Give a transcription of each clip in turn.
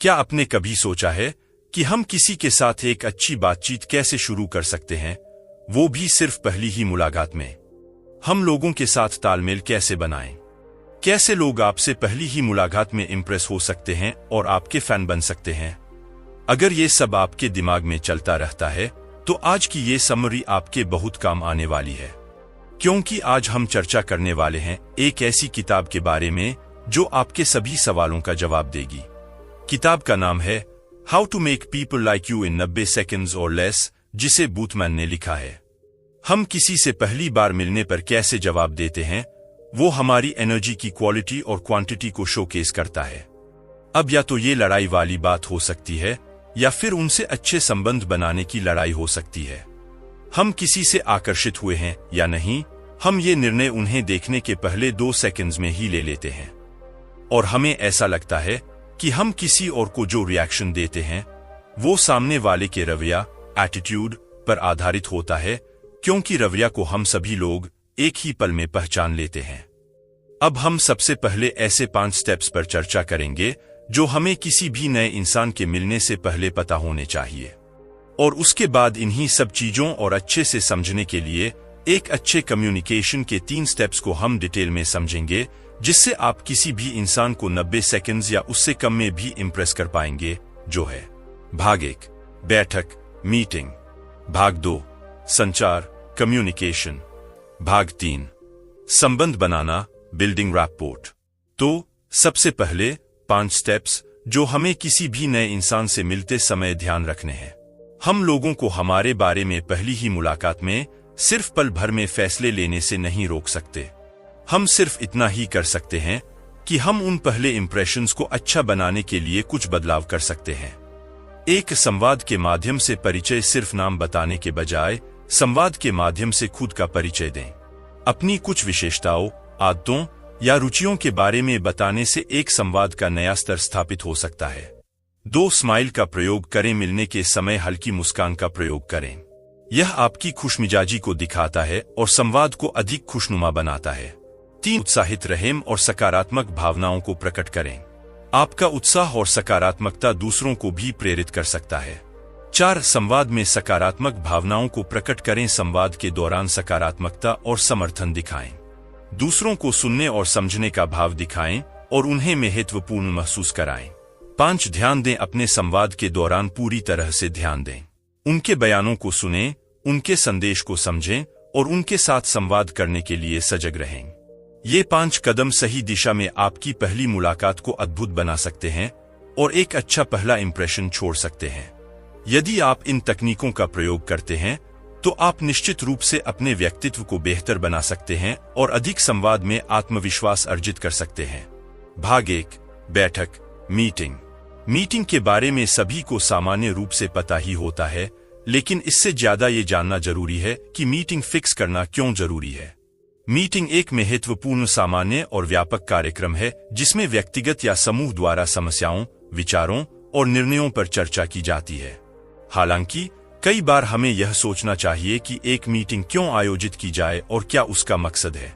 क्या आपने कभी सोचा है कि हम किसी के साथ एक अच्छी बातचीत कैसे शुरू कर सकते हैं, वो भी सिर्फ पहली ही मुलाकात में? हम लोगों के साथ तालमेल कैसे बनाएं? कैसे लोग आपसे पहली ही मुलाकात में इंप्रेस हो सकते हैं और आपके फैन बन सकते हैं? अगर ये सब आपके दिमाग में चलता रहता है तो आज की ये समरी आपके बहुत काम आने वाली है, क्योंकि आज हम चर्चा करने वाले हैं एक ऐसी किताब के बारे में जो आपके सभी सवालों का जवाब देगी। किताब का नाम है how to make people like you in 90 seconds और लेस, जिसे बूथमैन ने लिखा है। हम किसी से पहली बार मिलने पर कैसे जवाब देते हैं, वो हमारी एनर्जी की क्वालिटी और क्वांटिटी को शोकेस करता है। अब या तो ये लड़ाई वाली बात हो सकती है या फिर उनसे अच्छे संबंध बनाने की लड़ाई हो सकती है। हम किसी से आकर्षित हुए हैं या नहीं, हम ये निर्णय उन्हें देखने के पहले 2 सेकंड्स में ही ले लेते हैं। और हमें ऐसा लगता है कि हम किसी और को जो रिएक्शन देते हैं वो सामने वाले के रवैया, एटीट्यूड पर आधारित होता है, क्योंकि रवैया को हम सभी लोग एक ही पल में पहचान लेते हैं। अब हम सबसे पहले ऐसे 5 स्टेप्स पर चर्चा करेंगे जो हमें किसी भी नए इंसान के मिलने से पहले पता होने चाहिए, और उसके बाद इन्हीं सब चीजों और अच्छे से समझने के लिए एक अच्छे कम्युनिकेशन के 3 स्टेप्स को हम डिटेल में समझेंगे, जिससे आप किसी भी इंसान को 90 सेकंड्स या उससे कम में भी इंप्रेस कर पाएंगे, जो है भाग 1 बैठक, मीटिंग, भाग 2 संचार, कम्युनिकेशन, भाग 3 संबंध बनाना, बिल्डिंग रैपोर्ट। तो सबसे पहले 5 स्टेप्स जो हमें किसी भी नए इंसान से मिलते समय ध्यान रखने हैं। हम लोगों को हमारे बारे में पहली ही मुलाकात में सिर्फ पल भर में फैसले लेने से नहीं रोक सकते। हम सिर्फ इतना ही कर सकते हैं कि हम उन पहले इंप्रेशंस को अच्छा बनाने के लिए कुछ बदलाव कर सकते हैं। एक संवाद के माध्यम से परिचय सिर्फ नाम बताने के बजाय संवाद के माध्यम से खुद का परिचय दें। अपनी कुछ विशेषताओं, आदतों या रुचियों के बारे में बताने से एक संवाद का नया स्तर स्थापित हो सकता है। 2 स्माइल का प्रयोग करें, मिलने के समय हल्की मुस्कान का प्रयोग करें। यह आपकी खुशमिजाजी को दिखाता है और संवाद को अधिक खुशनुमा बनाता है। 3 उत्साहित रहें और सकारात्मक भावनाओं को प्रकट करें। आपका उत्साह और सकारात्मकता दूसरों को भी प्रेरित कर सकता है। 4 संवाद में सकारात्मक भावनाओं को प्रकट करें। संवाद के दौरान सकारात्मकता और समर्थन दिखाएं। दूसरों को सुनने और समझने का भाव दिखाएं और उन्हें महत्वपूर्ण महसूस कराएं। 5 ध्यान दें, अपने संवाद के दौरान पूरी तरह से ध्यान दें। उनके बयानों को सुनें, उनके संदेश को समझें और उनके साथ संवाद करने के लिए सजग रहें। ये 5 कदम सही दिशा में आपकी पहली मुलाकात को अद्भुत बना सकते हैं और एक अच्छा पहला इंप्रेशन छोड़ सकते हैं। यदि आप इन तकनीकों का प्रयोग करते हैं तो आप निश्चित रूप से अपने व्यक्तित्व को बेहतर बना सकते हैं और अधिक संवाद में आत्मविश्वास अर्जित कर सकते हैं। भाग 1 बैठक, मीटिंग। मीटिंग के बारे में सभी को सामान्य रूप से पता ही होता है, लेकिन इससे ज्यादा ये जानना जरूरी है कि मीटिंग फिक्स करना क्यों जरूरी है। मीटिंग एक महत्वपूर्ण, सामान्य और व्यापक कार्यक्रम है जिसमें व्यक्तिगत या समूह द्वारा समस्याओं, विचारों और निर्णयों पर चर्चा की जाती है। हालांकि कई बार हमें यह सोचना चाहिए कि एक मीटिंग क्यों आयोजित की जाए और क्या उसका मकसद है।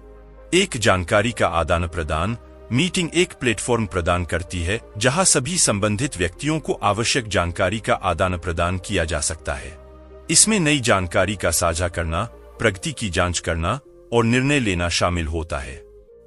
एक जानकारी का आदान प्रदान। मीटिंग एक प्लेटफॉर्म प्रदान करती है जहां सभी संबंधित व्यक्तियों को आवश्यक जानकारी का आदान प्रदान किया जा सकता है। इसमें नई जानकारी का साझा करना, प्रगति की जांच करना और निर्णय लेना शामिल होता है।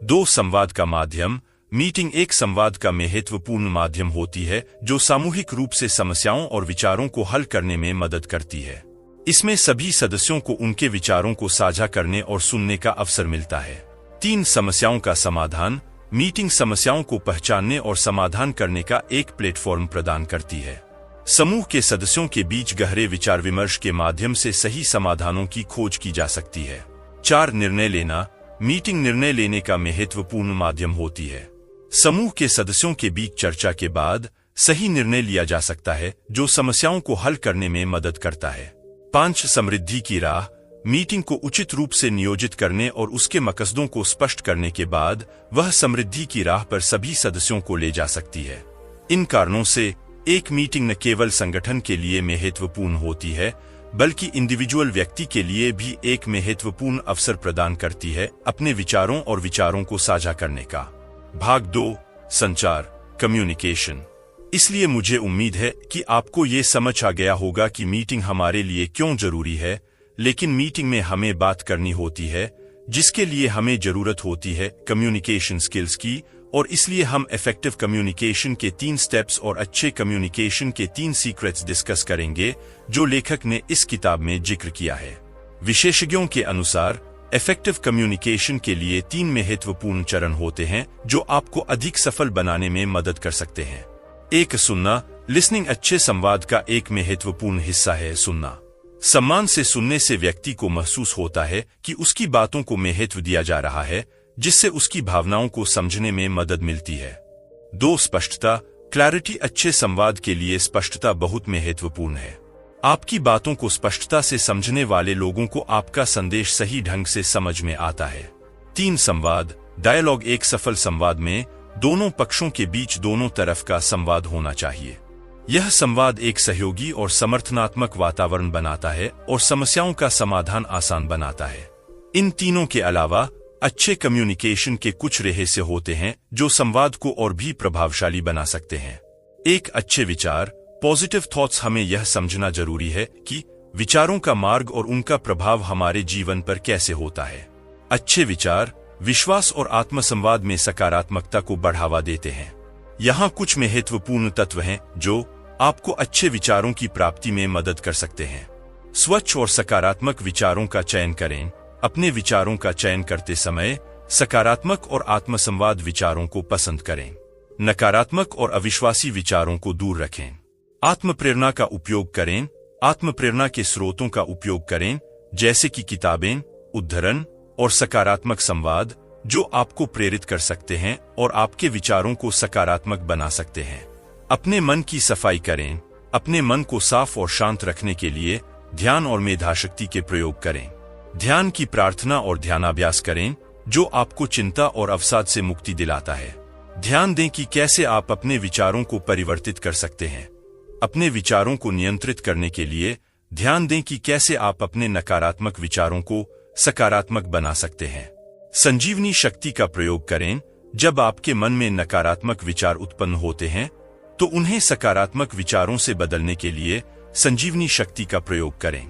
2 संवाद का माध्यम। मीटिंग एक संवाद का महत्वपूर्ण माध्यम होती है जो सामूहिक रूप से समस्याओं और विचारों को हल करने में मदद करती है। इसमें सभी सदस्यों को उनके विचारों को साझा करने और सुनने का अवसर मिलता है। 3 समस्याओं का समाधान। मीटिंग समस्याओं को पहचानने और समाधान करने का एक प्लेटफॉर्म प्रदान करती है। समूह के सदस्यों के बीच गहरे विचार विमर्श के माध्यम से सही समाधानों की खोज की जा सकती है। 4 निर्णय लेना। मीटिंग निर्णय लेने का महत्वपूर्ण माध्यम होती है। समूह के सदस्यों के बीच चर्चा के बाद सही निर्णय लिया जा सकता है जो समस्याओं को हल करने में मदद करता है। 5 समृद्धि की राह। मीटिंग को उचित रूप से नियोजित करने और उसके मकसदों को स्पष्ट करने के बाद वह समृद्धि की राह पर सभी सदस्यों को ले जा सकती है। इन कारणों से एक मीटिंग न केवल संगठन के लिए महत्वपूर्ण होती है, बल्कि इंडिविजुअल व्यक्ति के लिए भी एक महत्वपूर्ण अवसर प्रदान करती है अपने विचारों और विचारों को साझा करने का। भाग 2 संचार, कम्युनिकेशन। इसलिए मुझे उम्मीद है कि आपको ये समझ आ गया होगा कि मीटिंग हमारे लिए क्यों जरूरी है। लेकिन मीटिंग में हमें बात करनी होती है, जिसके लिए हमें जरूरत होती है कम्युनिकेशन स्किल्स की, और इसलिए हम इफेक्टिव कम्युनिकेशन के 3 स्टेप्स और अच्छे कम्युनिकेशन के 3 सीक्रेट्स डिस्कस करेंगे, जो लेखक ने इस किताब में जिक्र किया है। विशेषज्ञों के अनुसार इफेक्टिव कम्युनिकेशन के लिए 3 महत्वपूर्ण चरण होते हैं, जो आपको अधिक सफल बनाने में मदद कर सकते हैं। 1. सुनना। लिसनिंग अच्छे संवाद का एक महत्वपूर्ण हिस्सा है। सुनना। सम्मान से सुनने से व्यक्ति को महसूस होता है कि उसकी बातों को महत्व दिया जा रहा है, जिससे उसकी भावनाओं को समझने में मदद मिलती है। 2. स्पष्टता। क्लैरिटी। अच्छे संवाद के लिए स्पष्टता बहुत महत्वपूर्ण है। आपकी बातों को स्पष्टता से समझने वाले लोगों को आपका संदेश सही ढंग से समझ में आता है। 3. संवाद। डायलॉग। एक सफल संवाद में दोनों पक्षों के बीच दोनों तरफ का संवाद होना चाहिए। यह संवाद एक सहयोगी और समर्थनात्मक वातावरण बनाता है और समस्याओं का समाधान आसान बनाता है। इन तीनों के अलावा अच्छे कम्युनिकेशन के कुछ रहस्य होते हैं जो संवाद को और भी प्रभावशाली बना सकते हैं। 1. अच्छे विचार। Positive thoughts. हमें यह समझना जरूरी है कि विचारों का मार्ग और उनका प्रभाव हमारे जीवन पर कैसे होता है। अच्छे विचार विश्वास और आत्मसंवाद में सकारात्मकता को बढ़ावा देते हैं। यहाँ कुछ महत्वपूर्ण तत्व हैं जो आपको अच्छे विचारों की प्राप्ति में मदद कर सकते हैं। स्वच्छ और सकारात्मक विचारों का चयन करें। अपने विचारों का चयन करते समय सकारात्मक और आत्मसंवाद विचारों को पसंद करें। नकारात्मक और अविश्वासी विचारों को दूर रखें। आत्मप्रेरणा का उपयोग करें। आत्मप्रेरणा के स्रोतों का उपयोग करें, जैसे कि किताबें, उद्धरण और सकारात्मक संवाद, जो आपको प्रेरित कर सकते हैं और आपके विचारों को सकारात्मक बना सकते हैं। अपने मन की सफाई करें। अपने मन को साफ और शांत रखने के लिए ध्यान और मेधाशक्ति के प्रयोग करें। ध्यान की प्रार्थना और ध्यानाभ्यास करें, जो आपको चिंता और अवसाद से मुक्ति दिलाता है। ध्यान दें कि कैसे आप अपने विचारों को परिवर्तित कर सकते हैं। अपने विचारों को नियंत्रित करने के लिए ध्यान दें कि कैसे आप अपने नकारात्मक विचारों को सकारात्मक बना सकते हैं। संजीवनी शक्ति का प्रयोग करें। जब आपके मन में नकारात्मक विचार उत्पन्न होते हैं, तो उन्हें सकारात्मक विचारों से बदलने के लिए संजीवनी शक्ति का प्रयोग करें।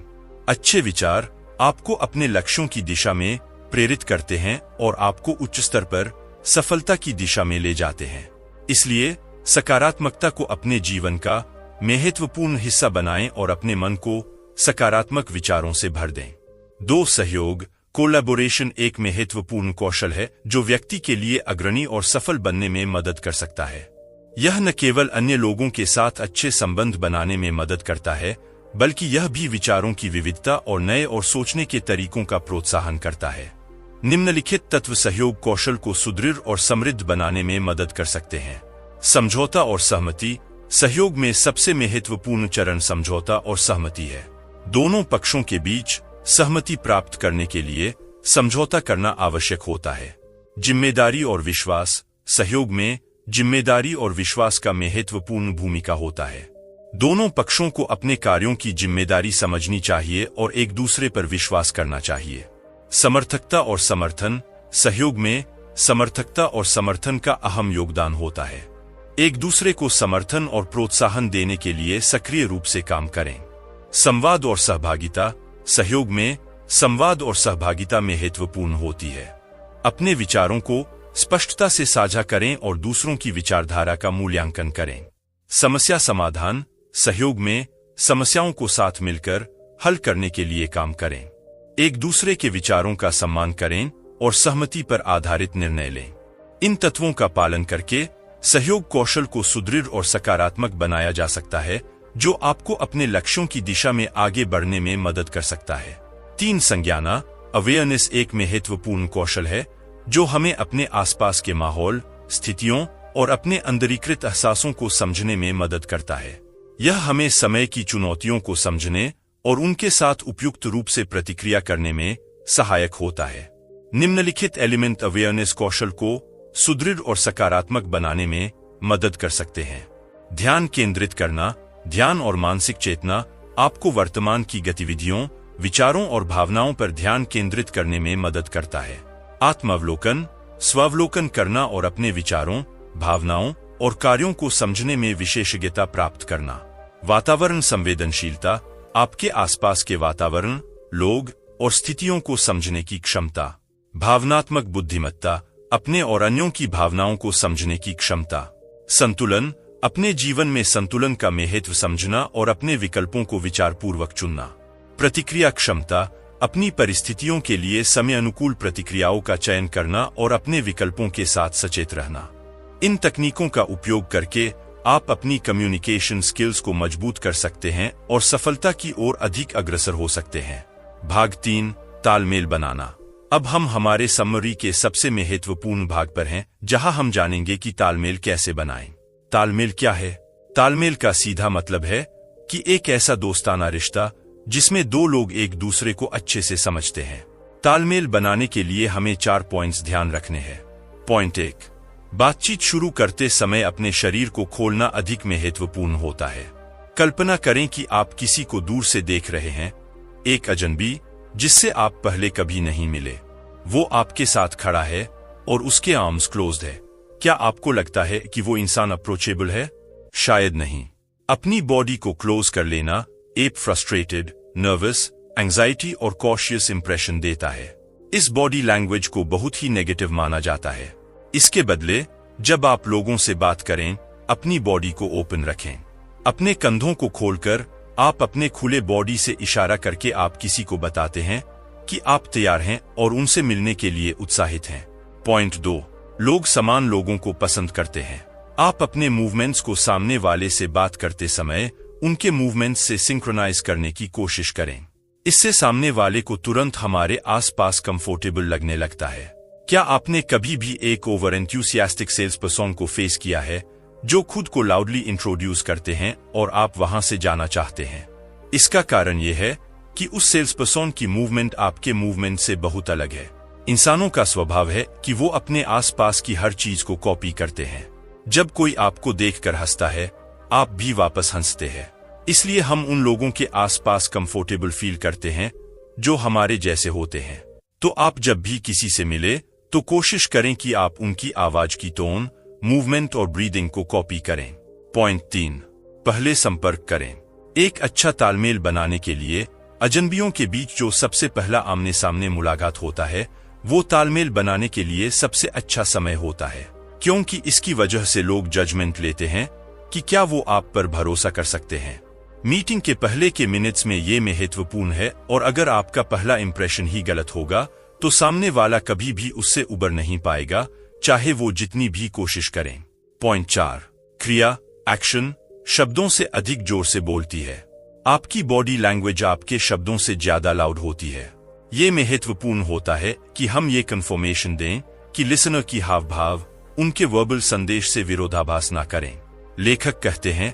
अच्छे विचार आपको अपने लक्ष्यों की दिशा में प्रेरित करते हैं और आपको उच्च स्तर पर सफलता की दिशा में ले जाते हैं। इसलिए सकारात्मकता को अपने जीवन का महत्वपूर्ण हिस्सा बनाएं और अपने मन को सकारात्मक विचारों से भर दें। 2. सहयोग। कोलैबोरेशन एक महत्वपूर्ण कौशल है जो व्यक्ति के लिए अग्रणी और सफल बनने में मदद कर सकता है। यह न केवल अन्य लोगों के साथ अच्छे संबंध बनाने में मदद करता है, बल्कि यह भी विचारों की विविधता और नए और सोचने के तरीकों का प्रोत्साहन करता है। निम्नलिखित तत्व सहयोग कौशल को सुदृढ़ और समृद्ध बनाने में मदद कर सकते हैं। समझौता और सहमति। सहयोग में सबसे महत्वपूर्ण चरण समझौता और सहमति है। दोनों पक्षों के बीच सहमति प्राप्त करने के लिए समझौता करना आवश्यक होता है। जिम्मेदारी और विश्वास। सहयोग में जिम्मेदारी और विश्वास का महत्वपूर्ण भूमिका होता है। दोनों पक्षों को अपने कार्यों की जिम्मेदारी समझनी चाहिए और एक दूसरे पर विश्वास करना चाहिए। समर्थकता और समर्थन। सहयोग में समर्थकता और समर्थन का अहम योगदान होता है। एक दूसरे को समर्थन और प्रोत्साहन देने के लिए सक्रिय रूप से काम करें। संवाद और सहभागिता। सहयोग में संवाद और सहभागिता महत्वपूर्ण होती है। अपने विचारों को स्पष्टता से साझा करें और दूसरों की विचारधारा का मूल्यांकन करें। समस्या समाधान। सहयोग में समस्याओं को साथ मिलकर हल करने के लिए काम करें। एक दूसरे के विचारों का सम्मान करें और सहमति पर आधारित निर्णय लें। इन तत्वों का पालन करके सहयोग कौशल को सुदृढ़ और सकारात्मक बनाया जा सकता है, जो आपको अपने लक्ष्यों की दिशा में आगे बढ़ने में मदद कर सकता है। 3. संज्ञाना। अवेयरनेस एक महत्वपूर्ण कौशल है जो हमें अपने आसपास के माहौल, स्थितियों और अपने अंतरीकृत एहसासों को समझने में मदद करता है। यह हमें समय की चुनौतियों को समझने और उनके साथ उपयुक्त रूप से प्रतिक्रिया करने में सहायक होता है। निम्नलिखित एलिमेंट अवेयरनेस कौशल को सुदृढ़ और सकारात्मक बनाने में मदद कर सकते हैं। ध्यान केंद्रित करना। ध्यान और मानसिक चेतना आपको वर्तमान की गतिविधियों, विचारों और भावनाओं पर ध्यान केंद्रित करने में मदद करता है। आत्मावलोकन। स्वावलोकन करना और अपने विचारों, भावनाओं और कार्यों को समझने में विशेषज्ञता प्राप्त करना। वातावरण संवेदनशीलता, आपके आसपास के वातावरण, लोग और स्थितियों को समझने की क्षमता। भावनात्मक बुद्धिमत्ता, अपने और अन्यों की भावनाओं को समझने की क्षमता। संतुलन, अपने जीवन में संतुलन का महत्व समझना और अपने विकल्पों को विचारपूर्वक चुनना। प्रतिक्रिया क्षमता, अपनी परिस्थितियों के लिए समय अनुकूल प्रतिक्रियाओं का चयन करना और अपने विकल्पों के साथ सचेत रहना। इन तकनीकों का उपयोग करके आप अपनी कम्युनिकेशन स्किल्स को मजबूत कर सकते हैं और सफलता की ओर अधिक अग्रसर हो सकते हैं। भाग 3, तालमेल बनाना। अब हम हमारे समरी के सबसे महत्वपूर्ण भाग पर हैं, जहां हम जानेंगे कि तालमेल कैसे बनाएं। तालमेल क्या है? तालमेल का सीधा मतलब है कि एक ऐसा दोस्ताना रिश्ता जिसमें दो लोग एक दूसरे को अच्छे से समझते हैं। तालमेल बनाने के लिए हमें 4 पॉइंट्स ध्यान रखने हैं। पॉइंट 1, बातचीत शुरू करते समय अपने शरीर को खोलना अधिक महत्वपूर्ण होता है। कल्पना करें कि आप किसी को दूर से देख रहे हैं, एक अजनबी जिससे आप पहले कभी नहीं मिले। वो आपके साथ खड़ा है और उसके आर्म्स क्लोज्ड है। क्या आपको लगता है कि वो इंसान अप्रोचेबल है? शायद नहीं। अपनी बॉडी को क्लोज कर लेना एक फ्रस्ट्रेटेड, नर्वस, एंजाइटी और कॉशियस इंप्रेशन देता है। इस बॉडी लैंग्वेज को बहुत ही नेगेटिव माना जाता है। इसके बदले जब आप लोगों से बात करें, अपनी बॉडी को ओपन रखें। अपने कंधों को खोलकर आप अपने खुले बॉडी से इशारा करके आप किसी को बताते हैं कि आप तैयार हैं और उनसे मिलने के लिए उत्साहित हैं। पॉइंट 2, लोग समान लोगों को पसंद करते हैं। आप अपने मूवमेंट्स को सामने वाले से बात करते समय उनके मूवमेंट्स से सिंक्रोनाइज करने की कोशिश करें। इससे सामने वाले को तुरंत हमारे आसपास कंफर्टेबल लगने लगता है। क्या आपने कभी भी एक ओवर एंथुसियास्टिक सेल्स पर्सन को फेस किया है जो खुद को लाउडली इंट्रोड्यूस करते हैं और आप वहां से जाना चाहते हैं? इसका कारण यह है कि उस सेल्स पर्सन की मूवमेंट आपके मूवमेंट से बहुत अलग है। इंसानों का स्वभाव है कि वो अपने आसपास की हर चीज को कॉपी करते हैं। जब कोई आपको देखकर हंसता है, आप भी वापस हंसते हैं। इसलिए हम उन लोगों के आसपास कंफर्टेबल फील करते हैं जो हमारे जैसे होते हैं। तो आप जब भी किसी से मिले तो कोशिश करें कि आप उनकी आवाज की टोन, मूवमेंट और ब्रीदिंग को कॉपी करें। पॉइंट 3, पहले संपर्क करें। एक अच्छा तालमेल बनाने के लिए अजनबियों के बीच जो सबसे पहला आमने सामने मुलाकात होता है, वो तालमेल बनाने के लिए सबसे अच्छा समय होता है, क्योंकि इसकी वजह से लोग जजमेंट लेते हैं कि क्या वो आप पर भरोसा कर सकते हैं। मीटिंग के पहले के मिनट्स में ये महत्वपूर्ण है और अगर आपका पहला इंप्रेशन ही गलत होगा तो सामने वाला कभी भी उससे उबर नहीं पाएगा, चाहे वो जितनी भी कोशिश करें। पॉइंट 4, क्रिया, एक्शन शब्दों से अधिक जोर से बोलती है। आपकी बॉडी लैंग्वेज आपके शब्दों से ज्यादा लाउड होती है। ये महत्वपूर्ण होता है कि हम ये कंफर्मेशन दें कि लिसनर की हाव भाव उनके वर्बल संदेश से विरोधाभास ना करें। लेखक कहते हैं,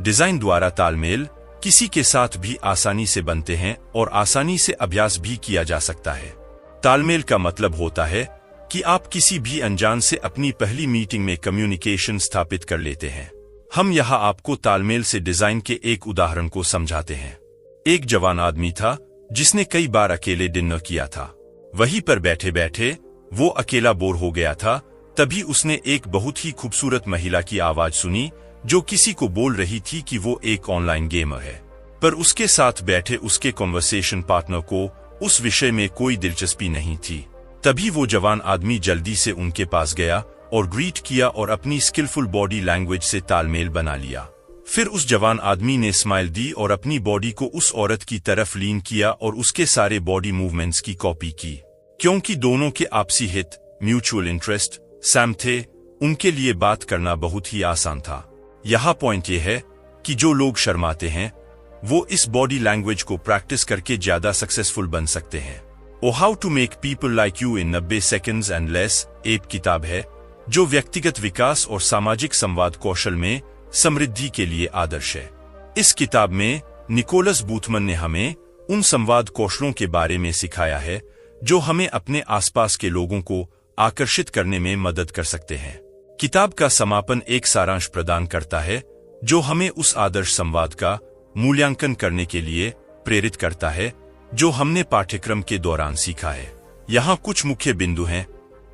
डिजाइन द्वारा तालमेल किसी के साथ भी आसानी से बनते हैं और आसानी से अभ्यास भी किया जा सकता है। तालमेल का मतलब होता है कि आप किसी भी अनजान से अपनी पहली मीटिंग में कम्युनिकेशन स्थापित कर लेते हैं। हम यहाँ आपको तालमेल से डिजाइन के एक उदाहरण को समझाते हैं। एक जवान आदमी था जिसने कई बार अकेले डिनर किया था। वहीं पर बैठे बैठे वो अकेला बोर हो गया था। तभी उसने एक बहुत ही खूबसूरत महिला की आवाज सुनी जो किसी को बोल रही थी कि वो एक ऑनलाइन गेमर है, पर उसके साथ बैठे उसके कॉन्वर्सेशन पार्टनर को उस विषय में कोई दिलचस्पी नहीं थी। तभी वो जवान आदमी जल्दी से उनके पास गया और ग्रीट किया और अपनी स्किलफुल बॉडी लैंग्वेज से तालमेल बना लिया। फिर उस जवान आदमी ने स्माइल दी और अपनी बॉडी को उस औरत की तरफ लीन किया और उसके सारे बॉडी मूवमेंट्स की कॉपी की। क्योंकि दोनों के आपसी हित, म्यूचुअल इंटरेस्ट सैम थे, उनके लिए बात करना बहुत ही आसान था। यहाँ पॉइंट ये है कि जो लोग शर्माते हैं वो इस बॉडी लैंग्वेज को प्रैक्टिस करके ज्यादा सक्सेसफुल बन सकते हैं। Oh how to make people like you in 90 seconds and less एक किताब है जो व्यक्तिगत विकास और सामाजिक संवाद कौशल में समृद्धि के लिए आदर्श है। इस किताब में निकोलस बूथमन ने हमें उन संवाद कौशलों के बारे में सिखाया है जो हमें अपने आसपास के लोगों को आकर्षित करने में मदद कर सकते हैं। किताब का समापन एक सारांश प्रदान करता है जो हमें उस आदर्श संवाद का मूल्यांकन करने के लिए प्रेरित करता है जो हमने पाठ्यक्रम के दौरान सीखा है। यहाँ कुछ मुख्य बिंदु हैं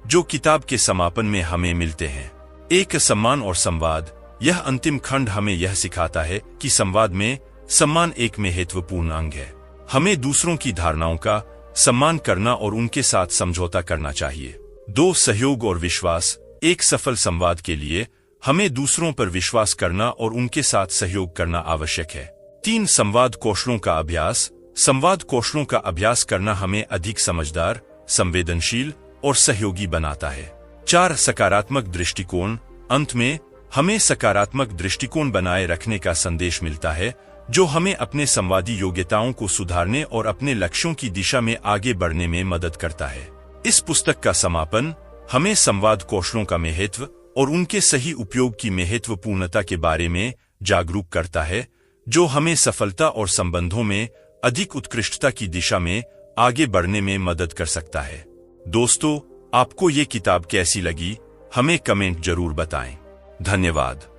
जो किताब के समापन में हमें मिलते हैं। एक सम्मान और संवाद। यह अंतिम खंड हमें यह सिखाता है कि संवाद में सम्मान एक महत्वपूर्ण अंग है। हमें दूसरों की धारणाओं का सम्मान करना और उनके साथ समझौता करना चाहिए। 2. सहयोग और विश्वास। एक सफल संवाद के लिए हमें दूसरों पर विश्वास करना और उनके साथ सहयोग करना आवश्यक है। 3. संवाद कौशलों का अभ्यास। संवाद कौशलों का अभ्यास करना हमें अधिक समझदार, संवेदनशील और सहयोगी बनाता है। 4. सकारात्मक दृष्टिकोण। अंत में हमें सकारात्मक दृष्टिकोण बनाए रखने का संदेश मिलता है, जो हमें अपने संवादी योग्यताओं को सुधारने और अपने लक्ष्यों की दिशा में आगे बढ़ने में मदद करता है। इस पुस्तक का समापन हमें संवाद कौशलों का महत्व और उनके सही उपयोग की महत्वपूर्णता के बारे में जागरूक करता है, जो हमें सफलता और संबंधों में अधिक उत्कृष्टता की दिशा में आगे बढ़ने में मदद कर सकता है। दोस्तों, आपको ये किताब कैसी लगी, हमें कमेंट जरूर बताएं। धन्यवाद।